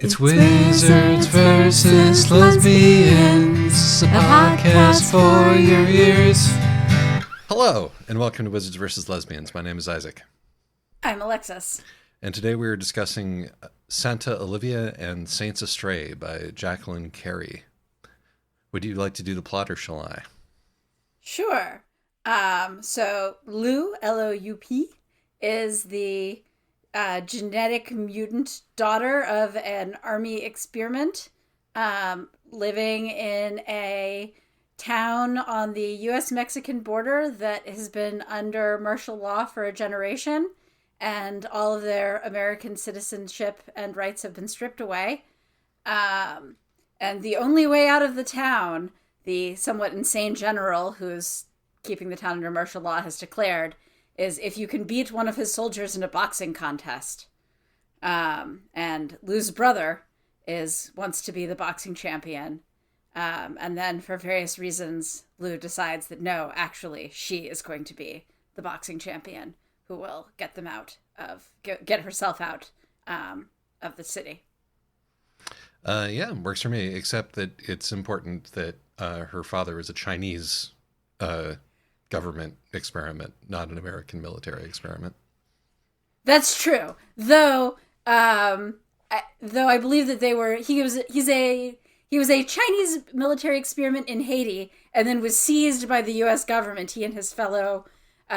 It's Wizards versus Lesbians, a podcast for your ears. Hello, and welcome to Wizards versus Lesbians. My name is Isaac. I'm Alexis. And today we are discussing Santa Olivia and Saints Astray by Jacqueline Carey. Would you like to do the plot, or shall I? Sure. So Lou, L-O-U-P, is the genetic mutant daughter of an army experiment, living in a town on the U.S.-Mexican border that has been under martial law for a generation, and all of their American citizenship and rights have been stripped away. And the only way out of the town, the somewhat insane general who's keeping the town under martial law has declared, is if you can beat one of his soldiers in a boxing contest. And Lou's brother wants to be the boxing champion. And then for various reasons, Lou decides that no, actually, she is going to be the boxing champion who will get them out of, get herself out of the city. Yeah, works for me, except that it's important that her father is a Chinese government experiment, not an American military experiment. That's true. Though I believe that he was a Chinese military experiment in Haiti and then was seized by the U.S. government. He and his fellow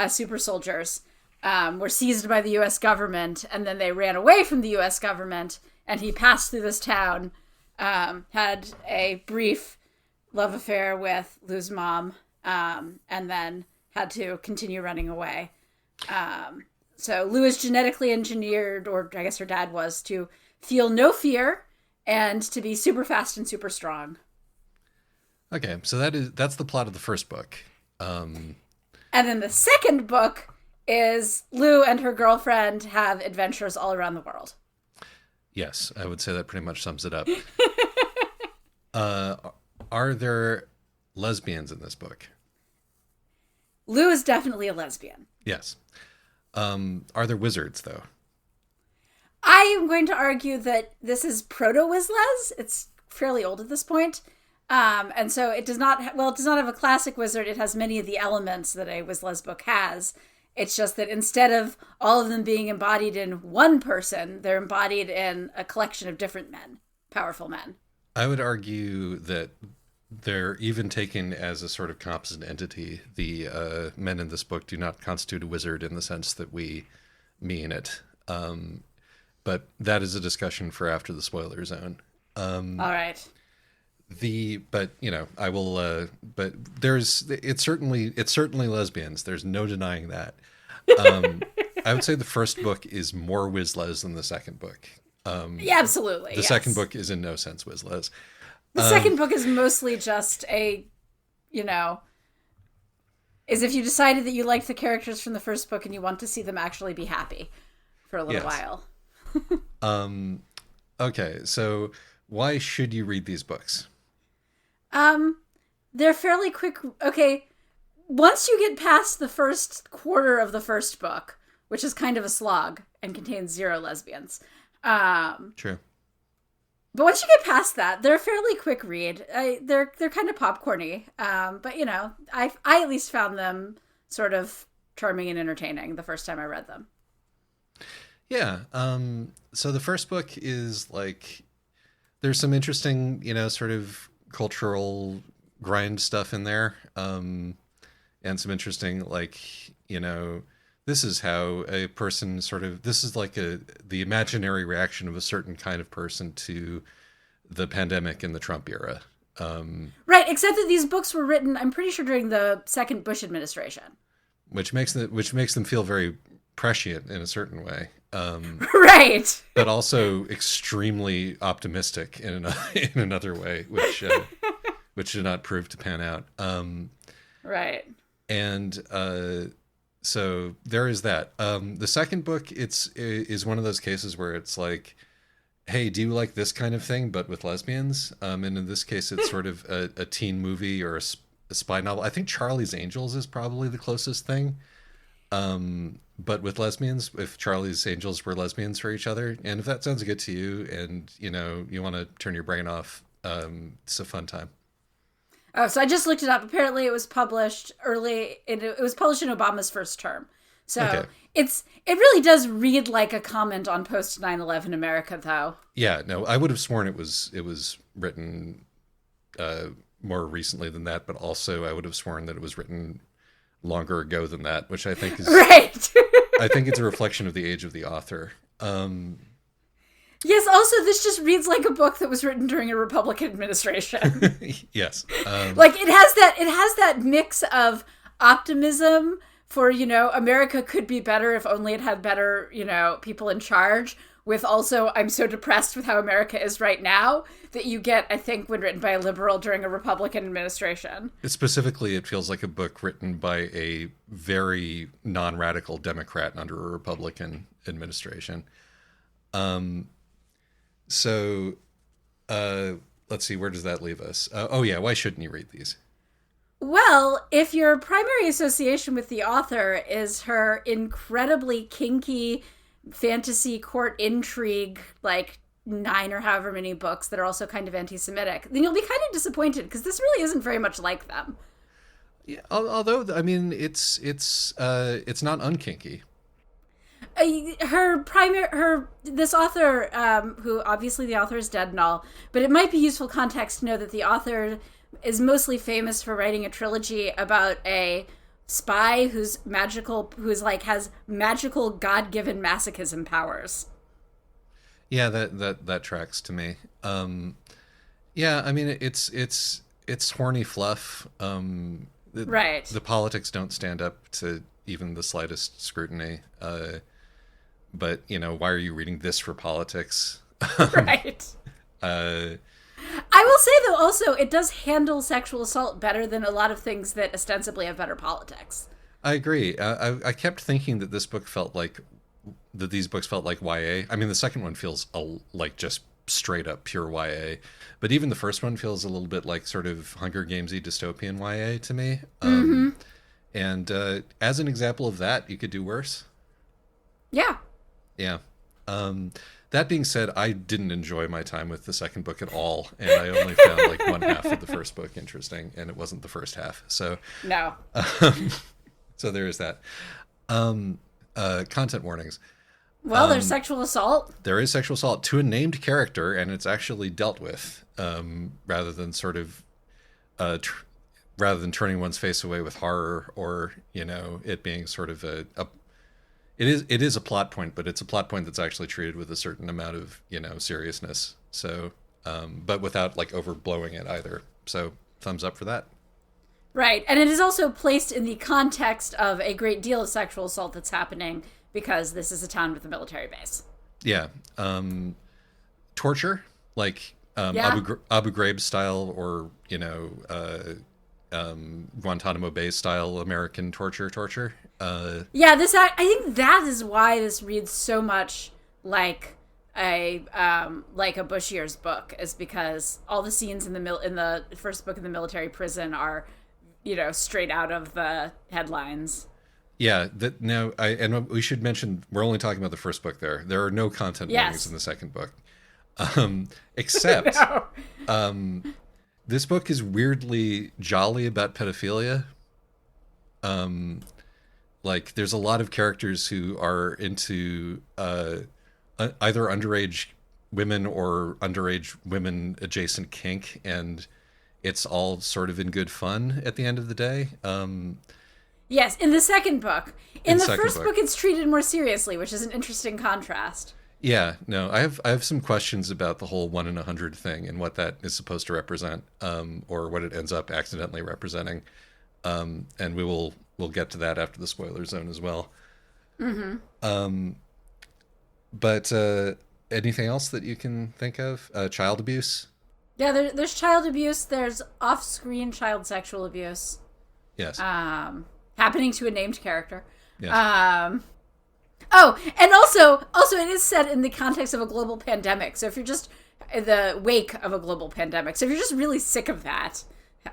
super soldiers were seized by the U.S. government, and then they ran away from the U.S. government, and he passed through this town, had a brief love affair with Lou's mom, and then had to continue running away. So Lou is genetically engineered, or I guess her dad was, to feel no fear and to be super fast and super strong. Okay, so that's the plot of the first book. And then the second book is Lou and her girlfriend have adventures all around the world. Yes, I would say that pretty much sums it up. Are there lesbians in this book? Lou is definitely a lesbian. Yes. Are there wizards, though? I am going to argue that this is proto-Wizles. It's fairly old at this point. And so it does not have a classic wizard. It has many of the elements that a Wizles book has. It's just that instead of all of them being embodied in one person, they're embodied in a collection of different men, powerful men. I would argue that they're even taken as a sort of composite entity. The men in this book do not constitute a wizard in the sense that we mean it. But that is a discussion for after the spoiler zone. All right. But I will. But it's certainly lesbians. There's no denying that. I would say the first book is more Wizles than the second book. Yeah, absolutely. The second book is in no sense Wizles. The second book is mostly just is if you decided that you liked the characters from the first book and you want to see them actually be happy for a little while. Okay, so why should you read these books? They're fairly quick. Okay, once you get past the first quarter of the first book, which is kind of a slog and contains 0 lesbians. True. But once you get past that, they're a fairly quick read. They're kind of popcorny. But I at least found them sort of charming and entertaining the first time I read them. Yeah. So the first book is there's some interesting, sort of cultural grind stuff in there. And some interesting, this is how a person this is the imaginary reaction of a certain kind of person to the pandemic in the Trump era. Right, except that these books were written, I'm pretty sure, during the second Bush administration. Which makes them feel very prescient in a certain way. Right. But also extremely optimistic in another way, which did not prove to pan out. Right. And so there is that. The second book is one of those cases where it's like, hey, do you like this kind of thing, but with lesbians? And in this case, it's sort of a teen movie or a spy novel. I think Charlie's Angels is probably the closest thing. but with lesbians, if Charlie's Angels were lesbians for each other. And if that sounds good to you and, you want to turn your brain off, it's a fun time. Oh, so I just looked it up. Apparently, it was published early. It was published in Obama's first term. So Okay. it really does read like a comment on post 9/11 America, though. Yeah, no, I would have sworn it was written more recently than that, but also I would have sworn that it was written longer ago than that, which I think is Right. I think it's a reflection of the age of the author. Yes, also, this just reads like a book that was written during a Republican administration. Yes. Like, it has that mix of optimism for, America could be better if only it had better, people in charge, with also, I'm so depressed with how America is right now, that you get, I think, when written by a liberal during a Republican administration. Specifically, it feels like a book written by a very non-radical Democrat under a Republican administration. So, let's see, where does that leave us? Oh yeah, why shouldn't you read these? Well, if your primary association with the author is her incredibly kinky fantasy court intrigue, like 9 or however many books that are also kind of anti-Semitic, then you'll be kind of disappointed because this really isn't very much like them. Yeah, although I mean, it's not unkinky. This author, who obviously the author is dead and all, but it might be useful context to know that the author is mostly famous for writing a trilogy about a spy has magical God-given masochism powers. Yeah, that tracks to me. Yeah, I mean, it's horny fluff. Right. The politics don't stand up to even the slightest scrutiny. But why are you reading this for politics? Right. I will say, though, also, it does handle sexual assault better than a lot of things that ostensibly have better politics. I agree. I kept thinking that these books felt like YA. I mean, the second one feels like just straight up pure YA, but even the first one feels a little bit like sort of Hunger Gamesy dystopian YA to me. And as an example of that, you could do worse. Yeah. Yeah. That being said, I didn't enjoy my time with the second book at all, and I only found like one half of the first book interesting, and it wasn't the first half. So no. So there is that. Content warnings. Well, there's sexual assault. There is sexual assault to a named character, and it's actually dealt with, rather than sort of, rather than turning one's face away with horror, or it being sort of It is a plot point, but it's a plot point that's actually treated with a certain amount of, seriousness. So, but without like overblowing it either. So, thumbs up for that. Right. And it is also placed in the context of a great deal of sexual assault that's happening because this is a town with a military base. Yeah. Torture, like Yeah. Abu Ghraib style, or, Guantanamo Bay style American torture. Yeah, I think that is why this reads so much like a Bush years book, is because all the scenes in the first book in the military prison are, straight out of the headlines. Yeah, and we should mention we're only talking about the first book there. There are no content warnings in the second book. Except No. This book is weirdly jolly about pedophilia. Like, there's a lot of characters who are into either underage women or underage women adjacent kink, and it's all sort of in good fun at the end of the day. Yes, in the second book. In the first book, book, it's treated more seriously, which is an interesting contrast. Yeah, no, I have some questions about the whole 1 in 100 thing and what that is supposed to represent, or what it ends up accidentally representing. And we'll get to that after the spoiler zone as well. Mm-hmm. But anything else that you can think of? Child abuse? Yeah, there's child abuse. There's off-screen child sexual abuse. Yes. Happening to a named character. Yes. Oh, and also it is set in the context of a global pandemic. So if you're just in the wake of a global pandemic, so if you're just really sick of that,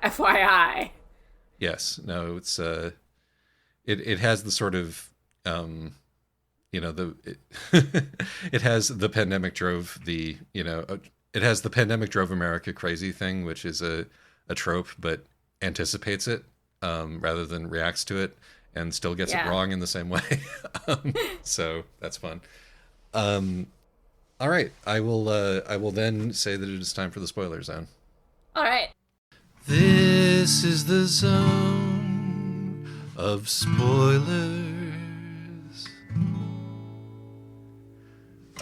FYI. Yes. No, it's it has the sort of You know, it has the pandemic drove the, it has the pandemic drove America crazy thing, which is a trope, but anticipates it, rather than reacts to it, and still gets it Yeah. wrong in the same way. So that's fun. Um, all right, I will then say that it is time for the spoiler zone. All right. This is the zone of spoilers.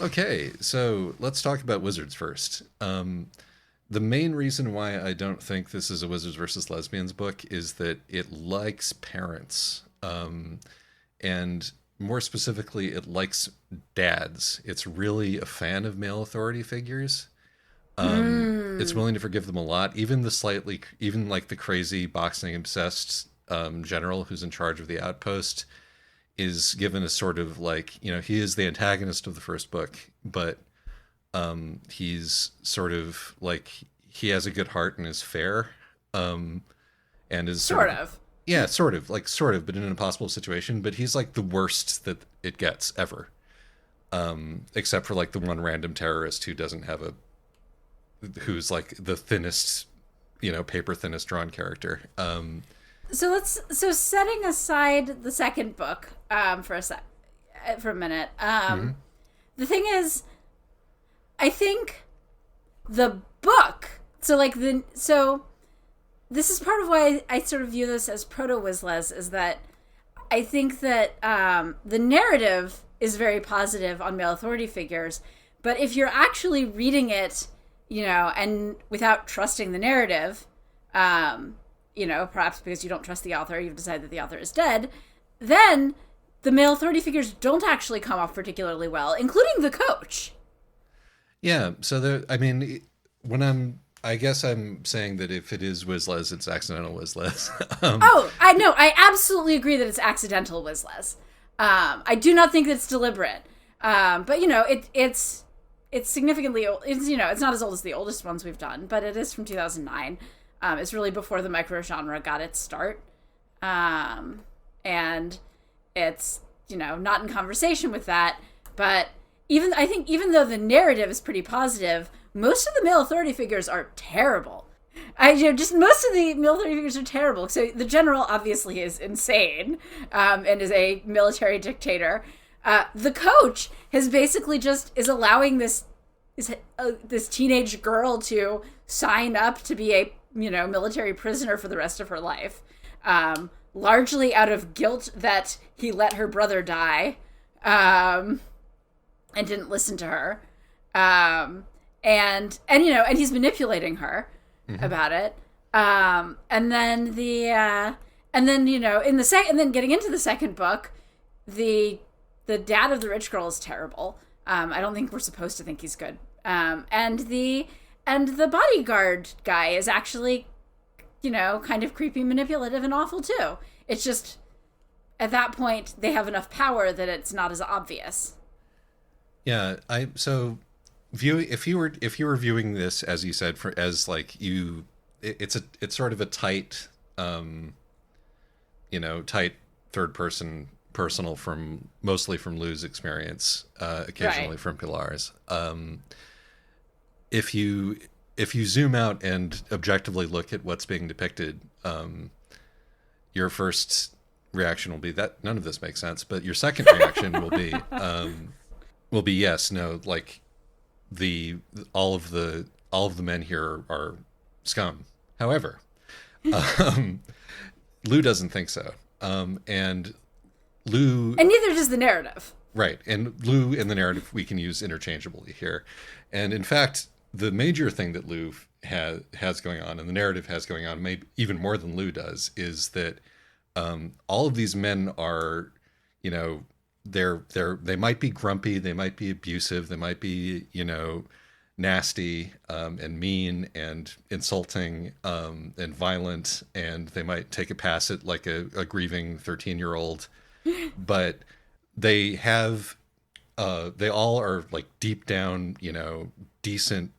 Okay, so let's talk about wizards first. The main reason why I don't think this is a wizards versus lesbians book is that it likes parents. And more specifically, it likes dads. It's really a fan of male authority figures. It's willing to forgive them a lot, even even like the crazy boxing obsessed general who's in charge of the outpost is given a sort of like, he is the antagonist of the first book, but he's sort of like, he has a good heart and is fair, and is Sort of. yeah, sort of, but in an impossible situation. But he's like the worst that it gets ever, except for like the one random terrorist who doesn't have who's like the thinnest, paper thinnest drawn character. So setting aside the second book for a minute. The thing is, I think the book. So this is part of why I sort of view this as proto-Wizles, is that I think that the narrative is very positive on male authority figures, but if you're actually reading it, and without trusting the narrative, perhaps because you don't trust the author, you've decided that the author is dead, then the male authority figures don't actually come off particularly well, including the coach. Yeah, so I guess I'm saying that if it is Wizles, it's accidental Wizles. I know. I absolutely agree that it's accidental Wizles. I do not think that it's deliberate. But it's significantly old. It's not as old as the oldest ones we've done, but it is from 2009. It's really before the micro genre got its start. And it's, not in conversation with that, but I think even though the narrative is pretty positive, most of the male authority figures are terrible. Most of the male authority figures are terrible. So the general obviously is insane, and is a military dictator. The coach is allowing this teenage girl to sign up to be a military prisoner for the rest of her life, largely out of guilt that he let her brother die, and didn't listen to her, and he's manipulating her about it, and then getting into the second book, the dad of the rich girl is terrible. I don't think we're supposed to think he's good. And the bodyguard guy is actually, kind of creepy, manipulative, and awful too. It's just, at that point, they have enough power that it's not as obvious. Yeah, if you were viewing this, as you said, it's sort of a tight, tight third person personal, mostly from Lou's experience, occasionally Right. from Pilar's. If you zoom out and objectively look at what's being depicted, your first reaction will be that none of this makes sense, but your second reaction will be yes, no, like all of the men here are scum. However, Lou doesn't think so, and neither does the narrative. Right, and Lou and the narrative we can use interchangeably here, and in fact, the major thing that Lou has going on, and the narrative has going on, maybe even more than Lou does, is that all of these men are, they might be grumpy, they might be abusive, they might be, nasty, and mean and insulting, and violent, and they might take a pass at like a grieving 13-year-old, but they all are like deep down, decent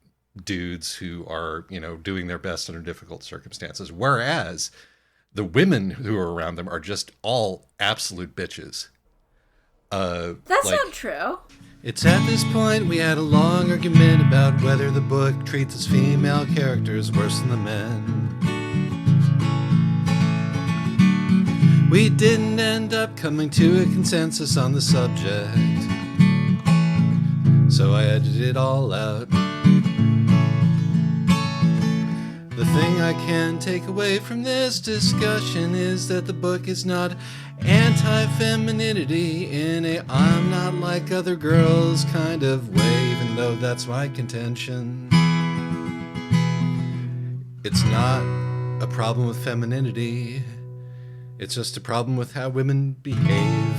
dudes who are, doing their best under difficult circumstances. Whereas the women who are around them are just all absolute bitches. That's like, not true. it's at this point we had a long argument about whether the book treats its female characters worse than the men. We didn't end up coming to a consensus on the subject, so I edited it all out. The thing I can take away from this discussion is that the book is not anti-femininity in a I'm not like other girls kind of way, even though that's my contention. It's not a problem with femininity. It's just a problem with how women behave.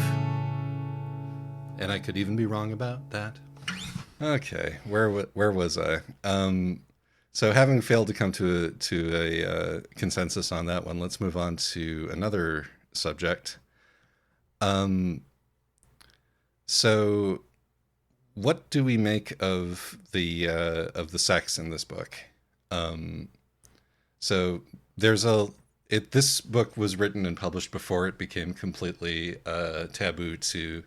And I could even be wrong about that. Okay, where was I? So having failed to come to a consensus on that one, let's move on to another subject. So what do we make of the sex in this book? So there's this book was written and published before it became completely taboo to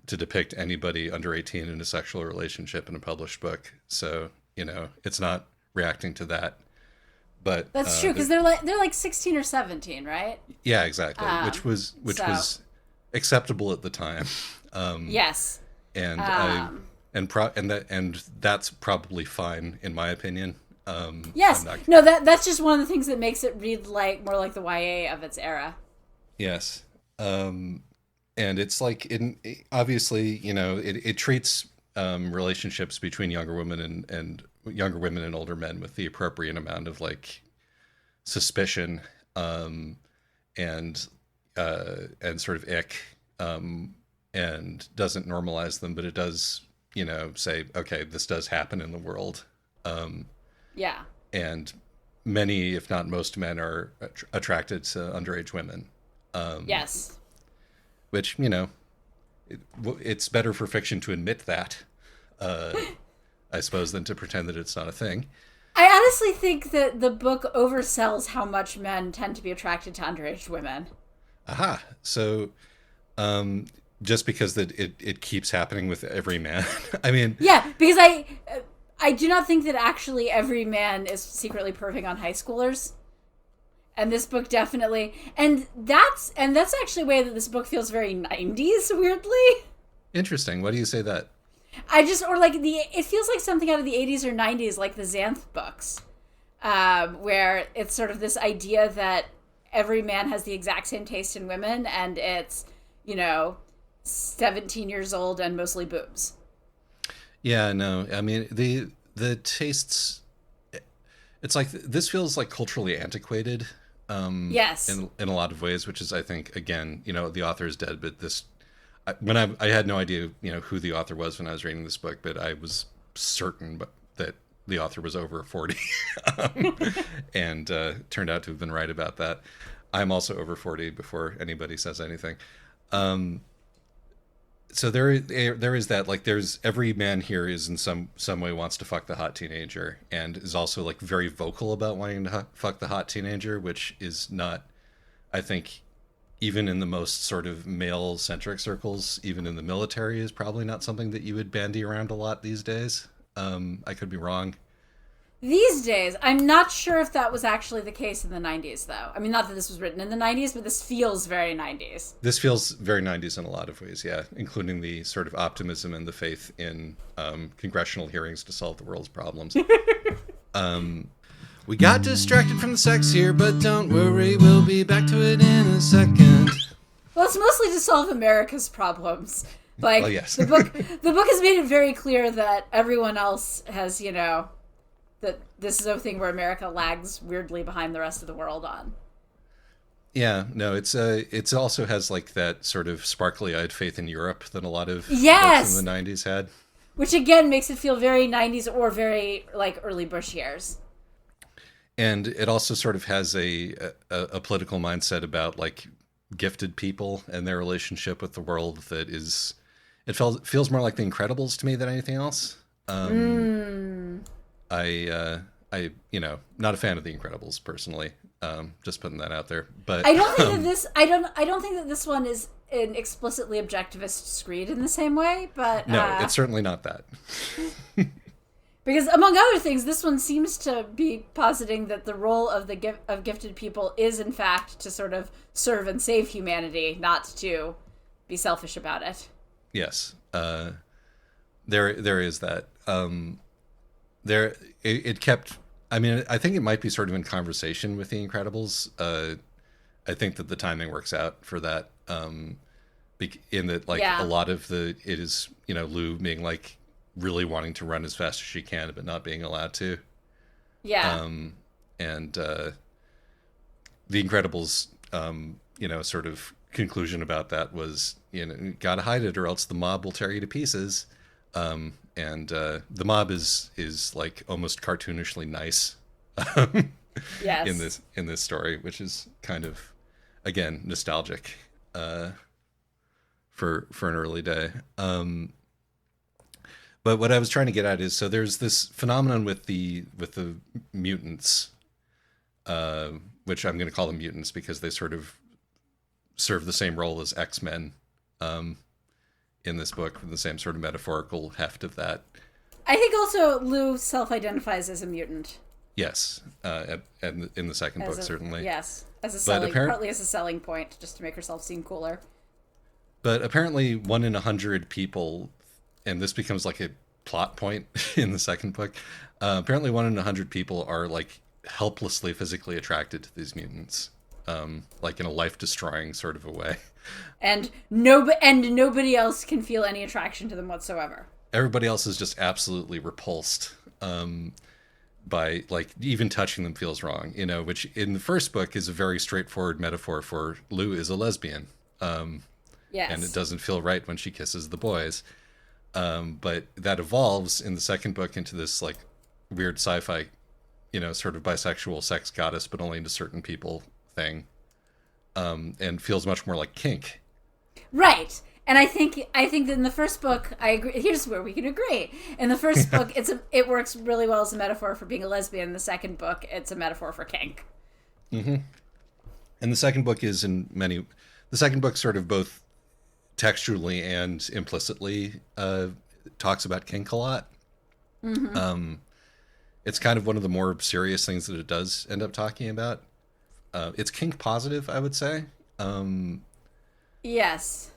depict anybody under 18 in a sexual relationship in a published book. So, it's not reacting to that. But that's true, because they're like 16 or 17, right? Yeah, exactly. Which was acceptable at the time. Yes. And that's probably fine in my opinion. Yes. No, that's just one of the things that makes it read more like the YA of its era. Yes. And it's like obviously, it treats relationships between younger women and younger women and older men with the appropriate amount of suspicion and sort of ick, and doesn't normalize them, but it does, say, okay, this does happen in the world. Yeah. And many, if not most, men are attracted to underage women. Yes. Which, it's better for fiction to admit that, I suppose, than to pretend that it's not a thing. I honestly think that the book oversells how much men tend to be attracted to underage women. Aha. So, just because that it keeps happening with every man. I mean... Yeah, because I do not think that actually every man is secretly perving on high schoolers. And this book definitely... And that's actually a way that this book feels very 90s, weirdly. Interesting. Why do you say that? It feels like something out of the 80s or 90s, like the Xanth books, where it's sort of this idea that every man has the exact same taste in women, and it's, 17 years old and mostly boobs. Yeah, no, I mean, the tastes, it's like, this feels like culturally antiquated. Yes. In a lot of ways, which is, I think, again, the author is dead, but I had no idea, who the author was when I was reading this book, but I was certain that the author was over 40, and turned out to have been right about that. I'm also over 40 before anybody says anything. So there is that, there's every man here is in some way wants to fuck the hot teenager, and is also very vocal about wanting to fuck the hot teenager, which is not, I think, even in the most sort of male-centric circles, even in the military, is probably not something that you would bandy around a lot these days. I could be wrong. These days, I'm not sure if that was actually the case in the 90s, though. I mean, not that this was written in the 90s, but this feels very 90s. This feels very 90s in a lot of ways, yeah, including the sort of optimism and the faith in congressional hearings to solve the world's problems. We got distracted from the sex here, but don't worry, we'll be back to it in a second. Well, it's mostly to solve America's problems. Well, yes. the book has made it very clear that everyone else has, that this is a thing where America lags weirdly behind the rest of the world on. Yeah, no, it's also has that sort of sparkly-eyed faith in Europe that a lot of yes! books in the 90s had. Which again makes it feel very 90s or very early Bush years. And it also sort of has a political mindset about gifted people and their relationship with the world that is, feels more like The Incredibles to me than anything else. I not a fan of The Incredibles personally. Just putting that out there. But I don't think that this. I don't think that this one is an explicitly objectivist screed in the same way, but no, it's certainly not that. Because among other things, this one seems to be positing that the role of of gifted people is in fact to sort of serve and save humanity, not to be selfish about it. Yes, there is that. It kept. I mean, I think it might be sort of in conversation with The Incredibles. I think that the timing works out for that. In that, like, a lot of it is, Lou being like really wanting to run as fast as she can, but not being allowed to. Yeah. And The Incredibles, sort of conclusion about that was, gotta hide it or else the mob will tear you to pieces. And the mob is like almost cartoonishly nice. Yes. in this story, which is kind of, again, nostalgic for an early day. But what I was trying to get at is, so there's this phenomenon with the mutants, which I'm going to call them mutants because they sort of serve the same role as X-Men in this book, with the same sort of metaphorical heft of that. I think also Lou self-identifies as a mutant. Yes, in the second book, certainly. Yes, partly as a selling point, just to make herself seem cooler. But apparently 1 in 100 people, and this becomes like a plot point in the second book, apparently 1 in 100 people are like helplessly physically attracted to these mutants, like in a life-destroying sort of a way. And nobody else can feel any attraction to them whatsoever. Everybody else is just absolutely repulsed by, like, even touching them feels wrong, which in the first book is a very straightforward metaphor for Lou is a lesbian. Yes. And it doesn't feel right when she kisses the boys. But that evolves in the second book into this like weird sci-fi, sort of bisexual sex goddess, but only to certain people thing. And feels much more like kink. Right. And I think that in the first book, I agree. Here's where we can agree. In the first book, it works really well as a metaphor for being a lesbian. In the second book, it's a metaphor for kink. Mm-hmm. And the second book is the second book sort of both textually and implicitly talks about kink a lot. Mm-hmm. It's kind of one of the more serious things that it does end up talking about. It's kink positive, I would say. Yes.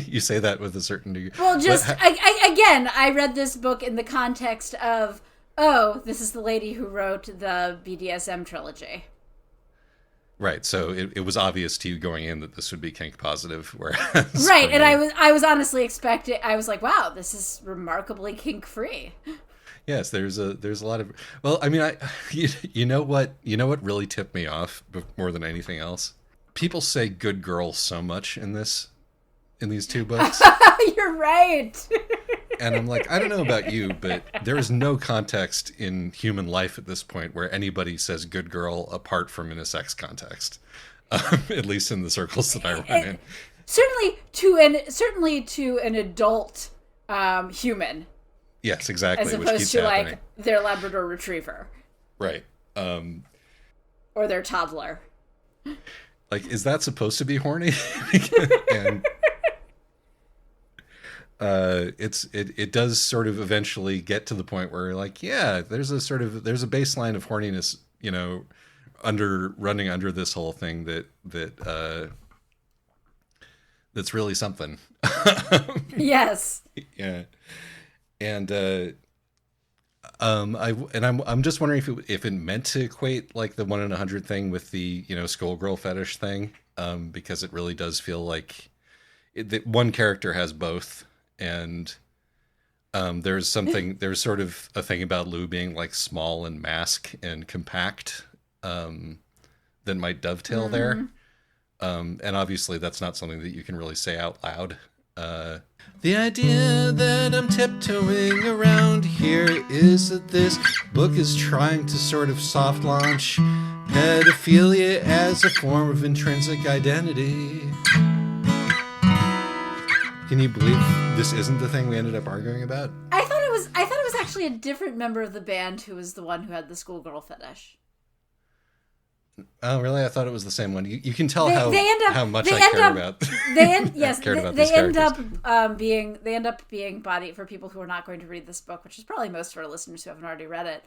You say that with a certain degree. Well, I read this book in the context of, this is the lady who wrote the BDSM trilogy. Right, so it was obvious to you going in that this would be kink positive, whereas right, and I was honestly expecting. I was like, wow, this is remarkably kink free. Yes, there's a lot of. Well, I mean, you know what really tipped me off more than anything else. People say "good girl" so much in these two books. You're right. And I'm like, I don't know about you, but there is no context in human life at this point where anybody says "good girl" apart from in a sex context. At least in the circles that I run in. Certainly to an adult human. Yes, exactly. As opposed which keeps to happening. Like their Labrador Retriever. Right. Or their toddler. Like, is that supposed to be horny? And it does sort of eventually get to the point where, like, yeah, there's a baseline of horniness, running under this whole thing that's really something. Yes. Yeah. And I'm just wondering if it meant to equate like the 1 in 100 thing with the schoolgirl fetish thing, because it really does feel like one character has both, and there's sort of a thing about Lou being like small and mask and compact that might dovetail there, and obviously that's not something that you can really say out loud. The idea that I'm tiptoeing around here is that this book is trying to sort of soft launch pedophilia as a form of intrinsic identity. Can you believe this isn't the thing we ended up arguing about? I thought it was actually a different member of the band who was the one who had the schoolgirl fetish. Oh, really? I thought it was the same one. You can tell They end up how much they I end care up about they end yes cared about they these end characters. up being body for people who are not going to read this book, which is probably most of our listeners who haven't already read it.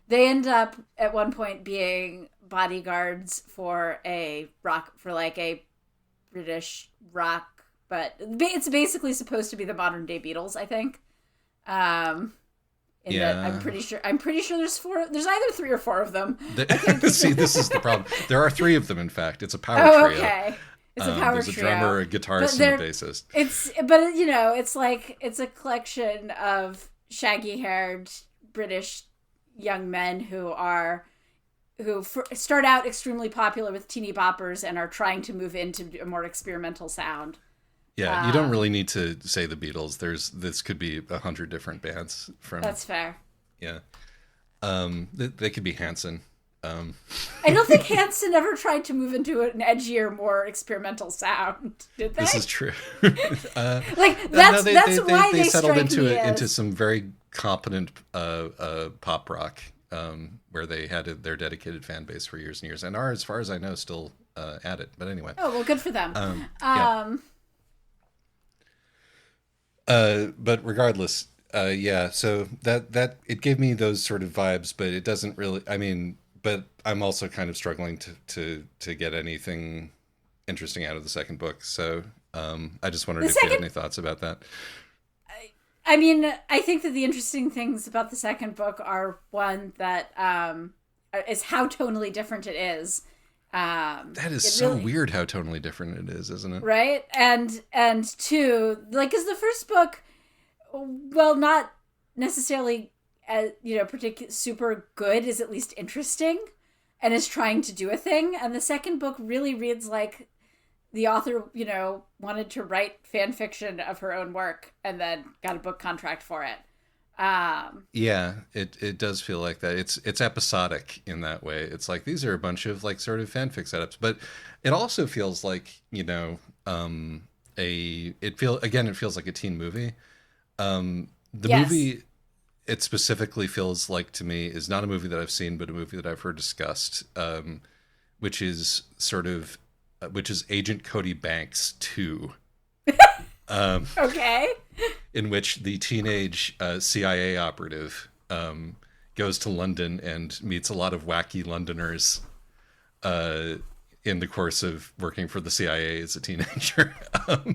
They end up at one point being bodyguards for like a British rock, but it's basically supposed to be the modern day Beatles, I think. In that Yeah. I'm pretty sure there's either three or four of them. See, this is the problem. There are three of them, in fact. It's a power Oh, trio. okay. It's a power There's a trio. drummer, a guitarist, and a bassist. But it's like it's a collection of shaggy-haired British young men who start out extremely popular with teeny boppers and are trying to move into a more experimental sound. Yeah, you don't really need to say the Beatles. This could be 100 different bands from. That's fair. Yeah, they could be Hanson. I don't think Hanson ever tried to move into an edgier, more experimental sound. Did they? This is true. Like No, that's why they settled strike into some very competent pop rock, where they had their dedicated fan base for years and years, and are, as far as I know, still at it. But anyway. Oh well, good for them. Yeah. But regardless, yeah. So that it gave me those sort of vibes, but it doesn't really. I mean, but I'm also kind of struggling to get anything interesting out of the second book. So I just wondered if you had any thoughts about that. I mean, I think that the interesting things about the second book are, one, that is how tonally different it is. That is so weird how tonally different it is, isn't it? Right? And two, like, is the first book, well, not necessarily super good, is at least interesting and is trying to do a thing. And the second book really reads like the author, wanted to write fan fiction of her own work and then got a book contract for it. Yeah, it does feel like that. It's episodic in that way. It's like these are a bunch of like sort of fanfic setups, but it also feels like it feels like a teen movie. Movie, it specifically feels like to me is not a movie that I've seen, but a movie that I've heard discussed, which is Agent Cody Banks 2. Okay. In which the teenage CIA operative goes to London and meets a lot of wacky Londoners in the course of working for the CIA as a teenager.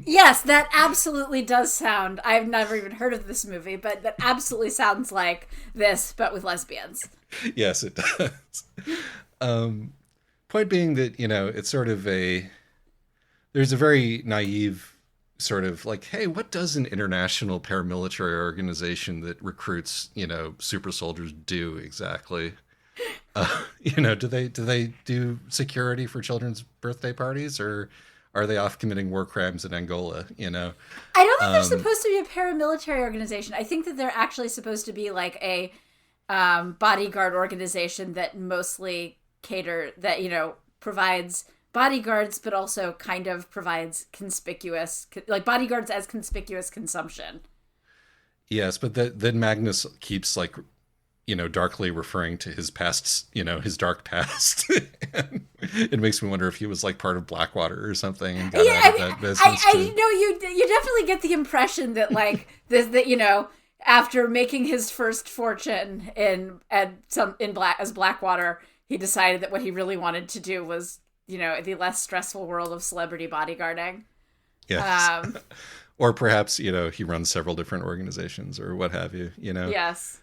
Yes, that absolutely does sound. I've never even heard of this movie, but that absolutely sounds like this, but with lesbians. Yes, it does. Point being that, it's sort of there's a very naive sort of like, hey, what does an international paramilitary organization that recruits, super soldiers do exactly? Do they do security for children's birthday parties, or are they off committing war crimes in Angola? I don't think they're supposed to be a paramilitary organization. I think that they're actually supposed to be like a bodyguard organization that mostly provides bodyguards, but also kind of provides bodyguards as conspicuous consumption. Yes, but then Magnus keeps like, darkly referring to his past, his dark past. It makes me wonder if he was like part of Blackwater or something and got out of that business. You definitely get the impression that like that after making his first fortune as Blackwater, he decided that what he really wanted to do was the less stressful world of celebrity bodyguarding. Yes. Or perhaps, he runs several different organizations or what have you, Yes.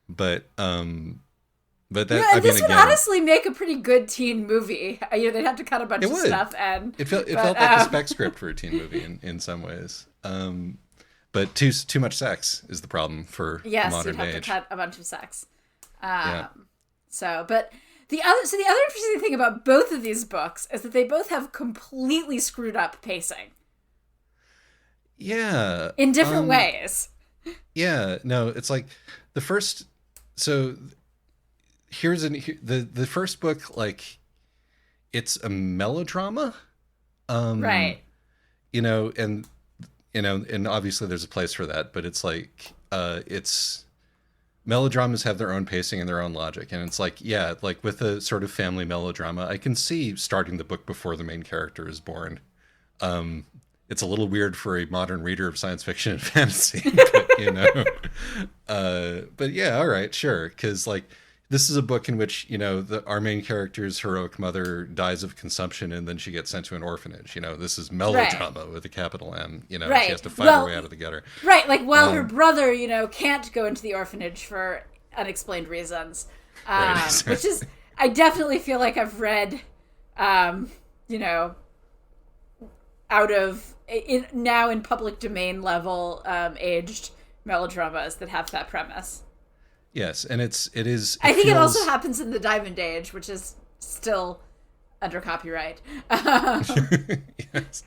But that, this would honestly make a pretty good teen movie. They'd have to cut a bunch of stuff, and it felt like a spec script for a teen movie in some ways. But too much sex is the problem for modern age. Yes, you'd have to cut a bunch of sex. But the other interesting thing about both of these books is that they both have completely screwed up pacing. Yeah. In different ways. Yeah. No, it's like the first. So the first book, like, it's a melodrama. Right. And obviously there's a place for that, but it's like it's melodramas have their own pacing and their own logic, and it's like, yeah, like with a sort of family melodrama, I can see starting the book before the main character is born. It's a little weird for a modern reader of science fiction and fantasy, but, but yeah, all right, sure, because like this is a book in which our main character's heroic mother dies of consumption and then she gets sent to an orphanage. This is melodrama Right. with a capital M. She Right. has to fight her way out of the gutter. Right, like while her brother, can't go into the orphanage for unexplained reasons. Right. Which is, I definitely feel like I've read, you know, out of, now in public domain level, aged melodramas that have that premise. Yes, and it I think it also happens in the Diamond Age, which is still under copyright. Yes,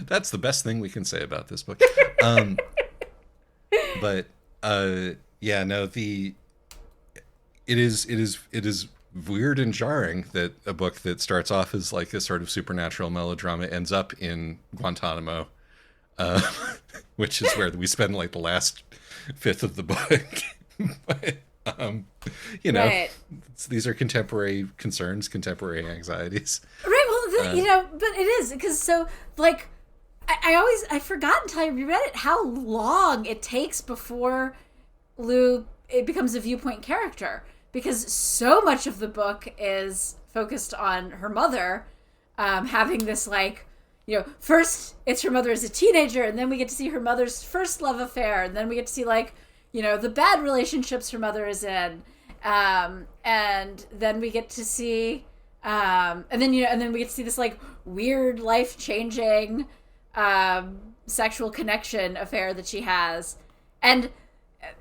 that's the best thing we can say about this book. But yeah, no, it is weird and jarring that a book that starts off as like a sort of supernatural melodrama ends up in Guantanamo, which is where we spend like the last fifth of the book. But Right. these are contemporary concerns, contemporary anxieties. Right, well, but it is, because so, like, I forgot until I reread it how long it takes before it becomes a viewpoint character, because so much of the book is focused on her mother, having this, like, first it's her mother as a teenager, and then we get to see her mother's first love affair, and then we get to see, like, the bad relationships her mother is in, and then we get to see, and then we get to see this, like, weird life-changing, sexual connection affair that she has, and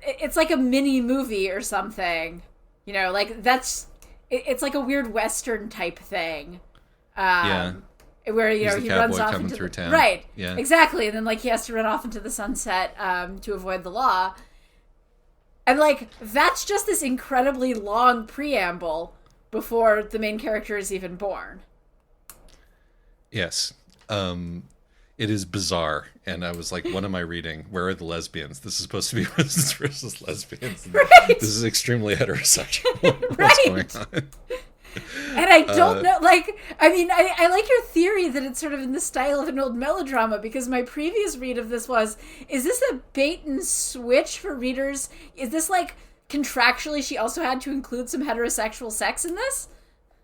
it's like a mini movie or something, like it's like a weird Western type thing, Yeah. where He's the he cowboy runs off coming into through town. right, Yeah. exactly, and then like he has to run off into the sunset to avoid the law. And, like, that's just this incredibly long preamble before the main character is even born. Yes. It is bizarre. And I was like, what am I reading? Where are the lesbians? This is supposed to be Wizards versus lesbians. Right. This is extremely heterosexual. What's Right. going on? And I don't know, like, I mean, I like your theory that it's sort of in the style of an old melodrama, because my previous read of this is this a bait and switch for readers? Is this, like, contractually she also had to include some heterosexual sex in this?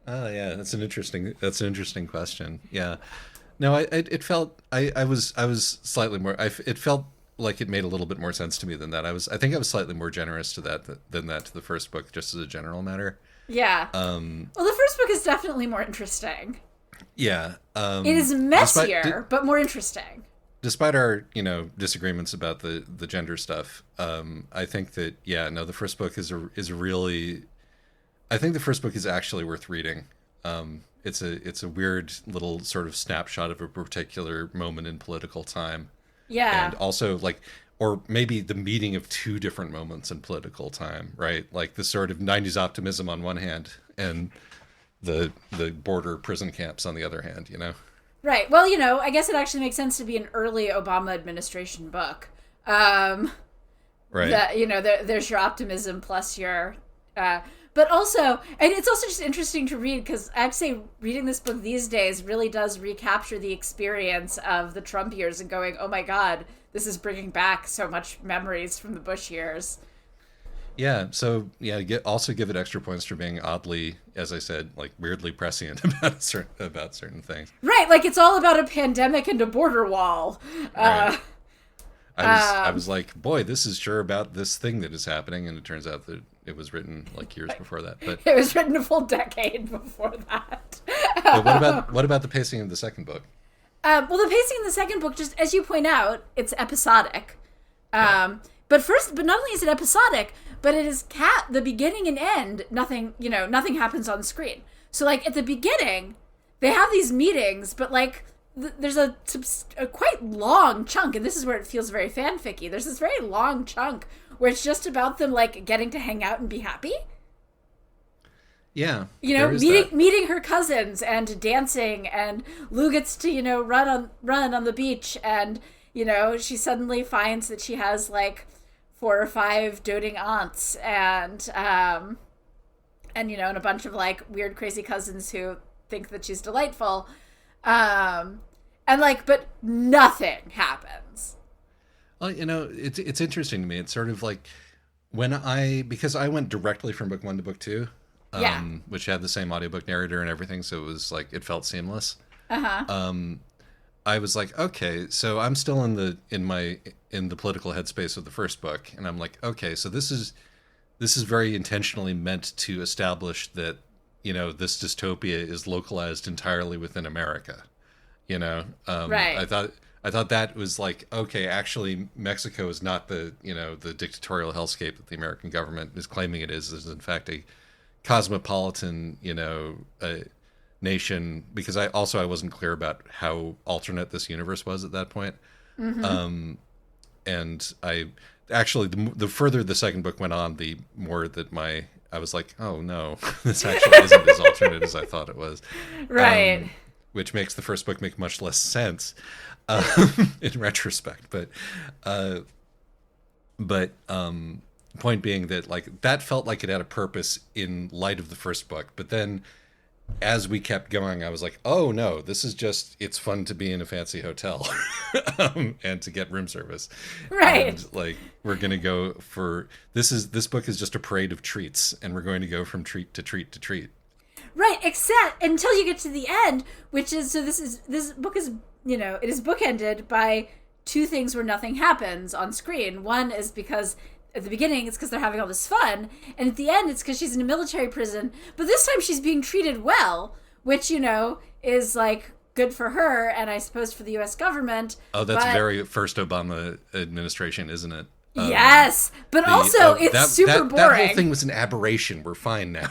Oh yeah, that's an interesting question. Yeah. No, it felt I was slightly more it felt like it made a little bit more sense to me than that. I think I was slightly more generous to that than that to the first book, just as a general matter. Yeah. Well, the first book is definitely more interesting. Yeah. It is messier, but more interesting. Despite our, disagreements about the gender stuff, I think that the first book is really, I think the first book is actually worth reading. It's a weird little sort of snapshot of a particular moment in political time. Yeah. And also like, or maybe the meeting of two different moments in political time, right? Like the sort of 90s optimism on one hand and the border prison camps on the other hand, Right. Well, I guess it actually makes sense to be an early Obama administration book. Right. That, there's your optimism plus your... but also, and it's also just interesting to read, because I have to say, reading this book these days really does recapture the experience of the Trump years and going, oh my God, this is bringing back so much memories from the Bush years. Yeah, so also give it extra points for being oddly, as I said, like weirdly prescient about certain things. Right, like it's all about a pandemic and a border wall. Right. I was like, boy, this is sure about this thing that is happening, and it turns out that it was written like years before that. But it was written a full decade before that. But what about the pacing of the second book? Well, the pacing in the second book, just as you point out, it's episodic. Yeah. But not only is it episodic, but it is the beginning and end. Nothing happens on screen. So, like, at the beginning, they have these meetings, but like there's a quite long chunk, and this is where it feels very fanficky. There's this very long chunk where it's just about them like getting to hang out and be happy. Yeah, meeting her cousins and dancing, and Lou gets to run on the beach, and she suddenly finds that she has like 4 or 5 doting aunts and and a bunch of like weird crazy cousins who think that she's delightful, and like, but nothing happens. Well, it's interesting to me. It's sort of like because I went directly from book 1 to book 2, which had the same audiobook narrator and everything, so it was like it felt seamless. I was like, okay, so I'm still in the political headspace of the first book, and I'm like, okay, so this is very intentionally meant to establish that this dystopia is localized entirely within America. Right. I thought that was like, okay, actually Mexico is not the the dictatorial hellscape that the American government is claiming it is in fact a cosmopolitan nation, because I wasn't clear about how alternate this universe was at that point. And I actually, the further the second book went on, the more that I was like, oh no, this actually isn't as alternate as I thought it was. Right. Which makes the first book make much less sense in retrospect. But point being that like that felt like it had a purpose in light of the first book. But then as we kept going, I was like, oh no, this is just, it's fun to be in a fancy hotel and to get room service. Right. And like, we're going to go for, this book is just a parade of treats, and we're going to go from treat to treat to treat. Right. Except until you get to the end, which is, so this book is, it is bookended by 2 things where nothing happens on screen. One is because at the beginning, it's because they're having all this fun. And at the end, it's because she's in a military prison. But this time she's being treated well, which, is like good for her and I suppose for the U.S. government. Oh, that's very first Obama administration, isn't it? Yes. But also, it's super boring. That whole thing was an aberration. We're fine now.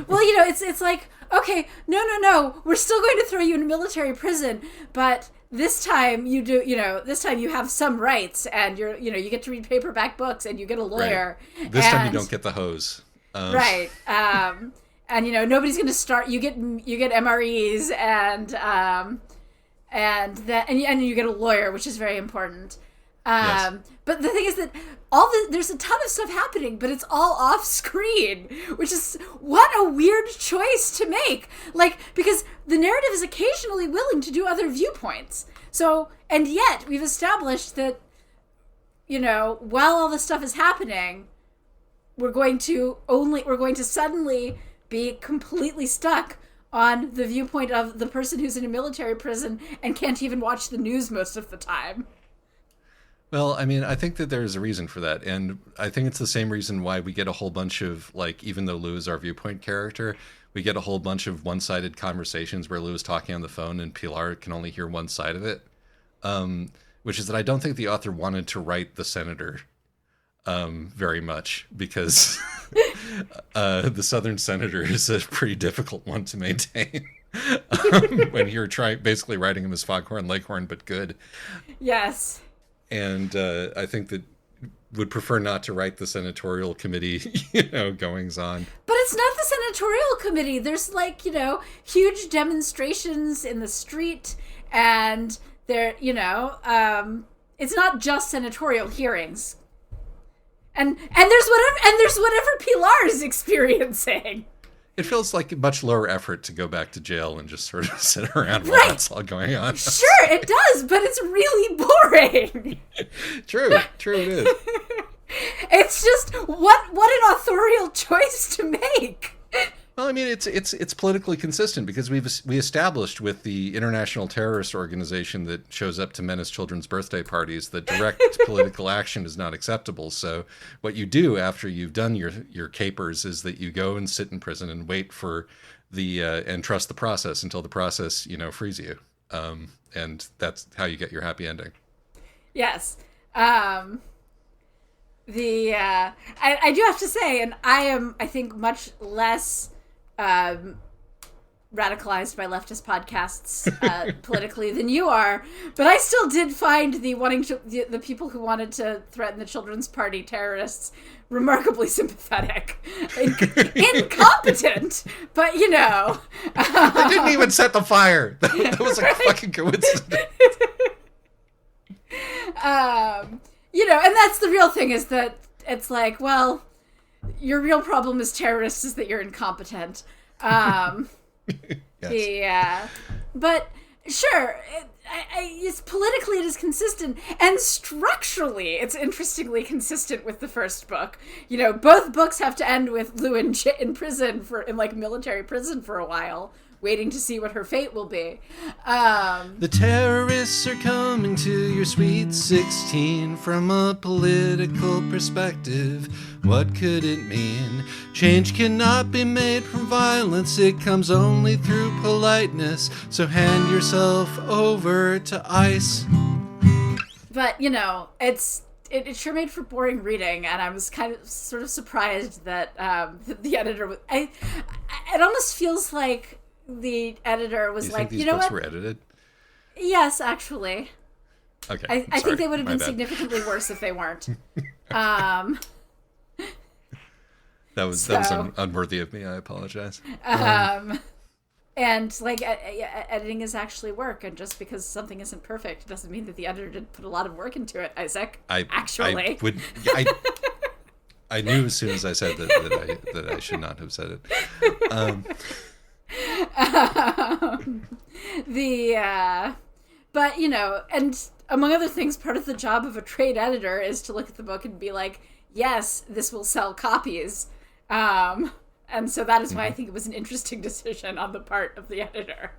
Well, it's like, okay, no. We're still going to throw you in a military prison, but this time you do, this time you have some rights, and you get to read paperback books, and you get a lawyer. Right. This time you don't get the hose. Right. And nobody's going to start. You get MREs, and you get a lawyer, which is very important. Yes. But the thing is that there's a ton of stuff happening, but it's all off screen, which is what a weird choice to make. Like, because the narrative is occasionally willing to do other viewpoints. So, and yet we've established that, while all this stuff is happening, we're going to suddenly be completely stuck on the viewpoint of the person who's in a military prison and can't even watch the news most of the time. Well, I mean, I think that there's a reason for that. And I think it's the same reason why we get a whole bunch of, like, even though Lou is our viewpoint character, we get a whole bunch of one-sided conversations where Lou is talking on the phone and Pilar can only hear one side of it. Which is that I don't think the author wanted to write the senator very much, because the Southern senator is a pretty difficult one to maintain. When you're basically writing him as Foghorn Leghorn, but good. Yes. And I think that would prefer not to write the senatorial committee, goings on. But it's not the senatorial committee. There's like, huge demonstrations in the street, and there, it's not just senatorial hearings. And there's whatever Pilar is experiencing. It feels like a much lower effort to go back to jail and just sort of sit around while that's all going on. Sure, it does, but it's really boring. True it is. It's just, what an authorial choice to make. Well, I mean, it's politically consistent, because we established with the international terrorist organization that shows up to menace children's birthday parties that direct political action is not acceptable. So what you do after you've done your capers is that you go and sit in prison and wait for and trust the process until the process, frees you. And that's how you get your happy ending. Yes. I do have to say, and I think, much less radicalized by leftist podcasts politically than you are, but I still did find the people who wanted to threaten the children's party terrorists remarkably sympathetic. Incompetent, but they didn't even set the fire. That was a fucking coincidence. And that's the real thing, is that it's like, well, your real problem as terrorists is that you're incompetent. Yes. But sure, it's politically it is consistent, and structurally it's interestingly consistent with the first book. Both books have to end with Lou in prison in like military prison for a while, waiting to see what her fate will be. The terrorists are coming to your sweet 16 from a political perspective. What could it mean? Change cannot be made from violence. It comes only through politeness. So hand yourself over to ICE. But, it sure made for boring reading, and I was kind of sort of surprised that the editor was... It almost feels like the editor was like, you know what? Were edited? Yes, actually. Okay. I think they would have been significantly worse if they weren't. That was unworthy of me. I apologize. And editing is actually work, and just because something isn't perfect doesn't mean that the editor didn't put a lot of work into it, Isaac. I knew as soon as I said that I should not have said it. But and among other things, part of the job of a trade editor is to look at the book and be like, yes, this will sell copies, and so that is why I think it was an interesting decision on the part of the editor.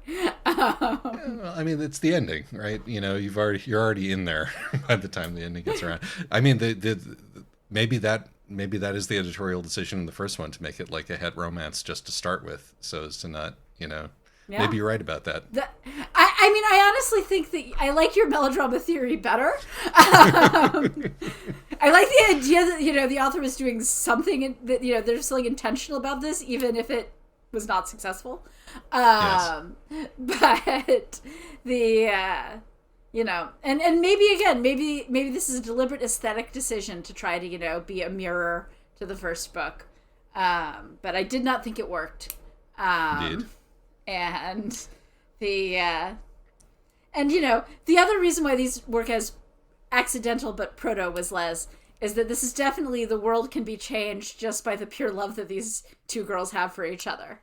I mean, it's the ending, right? You're already in there by the time the ending gets around. I mean, maybe that is the editorial decision in the first one, to make it like a het romance just to start with, so as to not, Yeah. Maybe you're right about that. I honestly think that I like your melodrama theory better. I like the idea that, the author was doing something that, there's something intentional about this, even if it was not successful. Yes. But the, and maybe this is a deliberate aesthetic decision to try to, be a mirror to the first book. But I did not think it worked. Indeed. And the other reason why these work as accidental but proto was Les is that this is definitely the world can be changed just by the pure love that these two girls have for each other.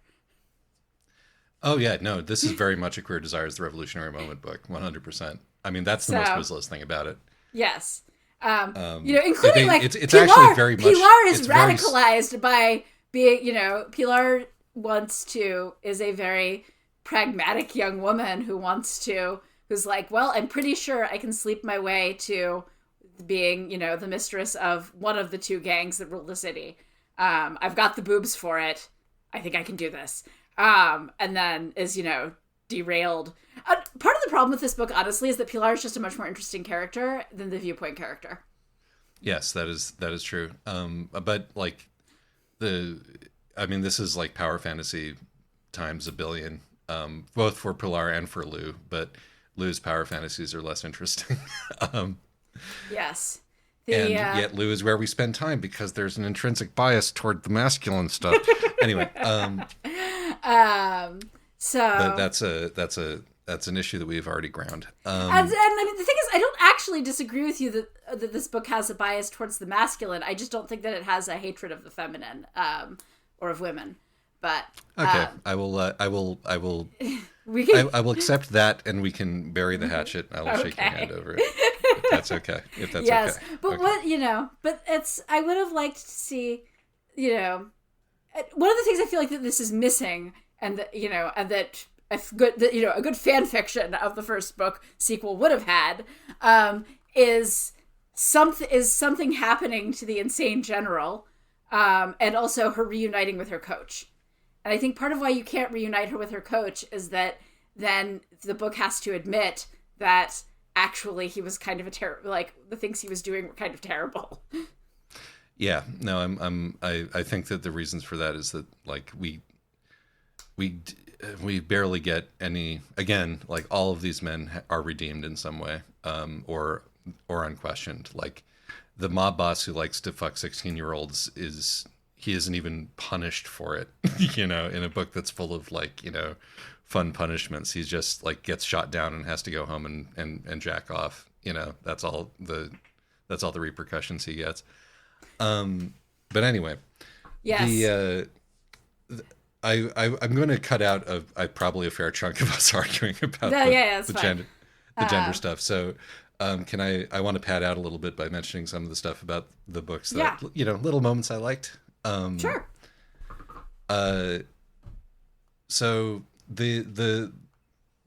Oh yeah, no, this is very much a Queer Desires the Revolutionary Moment book, 100%. I mean, that's the most Twizzlers thing about it. Yes. Including it's Pilar. Actually very much... Pilar is radicalized by being, Pilar is a very pragmatic young woman who's like, well, I'm pretty sure I can sleep my way to being, the mistress of one of the two gangs that rule the city. I've got the boobs for it. I think I can do this. And then is, derailed. Part of the problem with this book, honestly, is that Pilar is just a much more interesting character than the Viewpoint character. Yes, that is true. But like this is like power fantasy times a billion, both for Pilar and for Lou, but Lou's power fantasies are less interesting. Yes. Yet Lou is where we spend time because there's an intrinsic bias toward the masculine stuff. Anyway, but that's an issue that we've already ground. And I mean, the thing is, I don't actually disagree with you that this book has a bias towards the masculine. I just don't think that it has a hatred of the feminine, or of women. But okay, I will accept that, and we can bury the hatchet. I will shake your hand over it. If that's okay. Yes, okay. But okay. but I would have liked to see, one of the things I feel like that this is missing, and that a good fan fiction of the first book sequel would have had, is something happening to the insane general, and also her reuniting with her coach. And I think part of why you can't reunite her with her coach is that then the book has to admit that actually he was kind of the things he was doing were kind of terrible. Yeah, no, I think that the reasons for that is that like we barely get any, again, like all of these men are redeemed in some way, or unquestioned. Like the mob boss who likes to fuck 16-year-olds he isn't even punished for it, in a book that's full of fun punishments. He's just like gets shot down and has to go home and jack off. That's all the That's all the repercussions he gets. But anyway, Yes. I'm going to cut out probably a fair chunk of us arguing about That's fine. the gender stuff. So I want to pad out a little bit by mentioning some of the stuff about the books that, little moments I liked. Sure. So the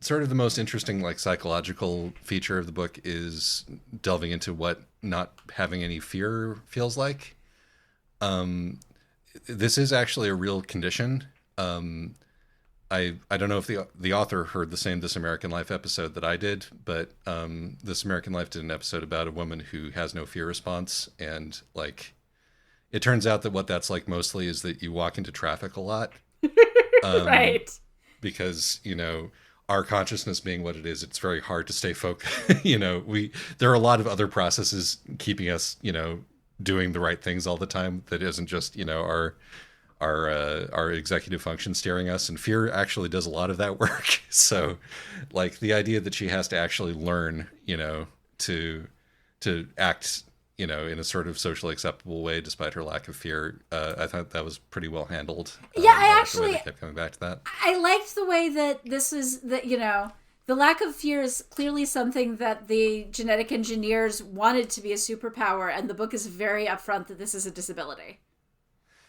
sort of the most interesting like psychological feature of the book is delving into what not having any fear feels like. This is actually a real condition. I don't know if the author heard the same This American Life episode that I did, but This American Life did an episode about a woman who has no fear response, and like it turns out that what that's like mostly is that you walk into traffic a lot. Right. Because, our consciousness being what it is, it's very hard to stay focused. There are a lot of other processes keeping us, doing the right things all the time. That isn't just, our executive function steering us, and fear actually does a lot of that work. So like the idea that she has to actually learn, to act, in a sort of socially acceptable way despite her lack of fear. I thought that was pretty well handled. Yeah, I actually kept coming back to that. I liked the way that this is that, the lack of fear is clearly something that the genetic engineers wanted to be a superpower, and the book is very upfront that this is a disability.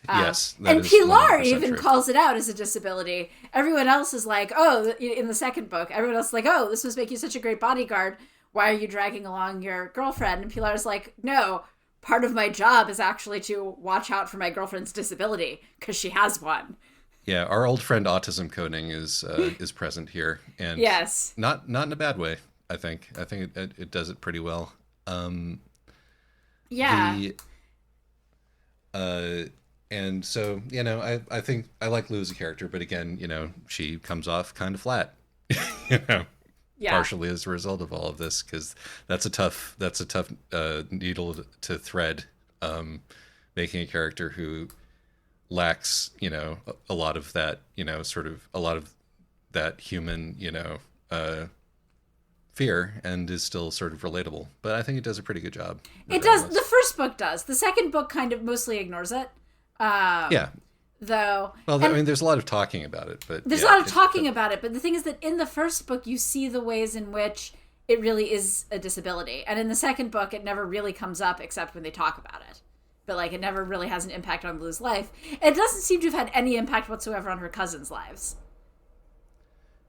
Yes. And Pilar even true. calls it out as a disability. Everyone else is like, oh, in the second book, everyone else is like, oh, this must make you such a great bodyguard. Why are you dragging along your girlfriend? And Pilar's like, no, part of my job is actually to watch out for my girlfriend's disability because she has one. Yeah, our old friend autism coding is present here, and yes, not in a bad way. I think it does it pretty well. Yeah. And so I think I like Lou as a character, but again, she comes off kind of flat. Yeah. Partially as a result of all of this, because that's a tough needle to thread, making a character who lacks a lot of that sort of a lot of that human fear, and is still sort of relatable. But I think it does a pretty good job. It does. The first book does. The second book kind of mostly ignores it. Yeah. Though. Well, I mean, there's a lot of talking about it, but there's a lot of talking about it. But the thing is that in the first book, you see the ways in which it really is a disability, and in the second book, it never really comes up except when they talk about it. But like, it never really has an impact on Blue's life. It doesn't seem to have had any impact whatsoever on her cousins' lives.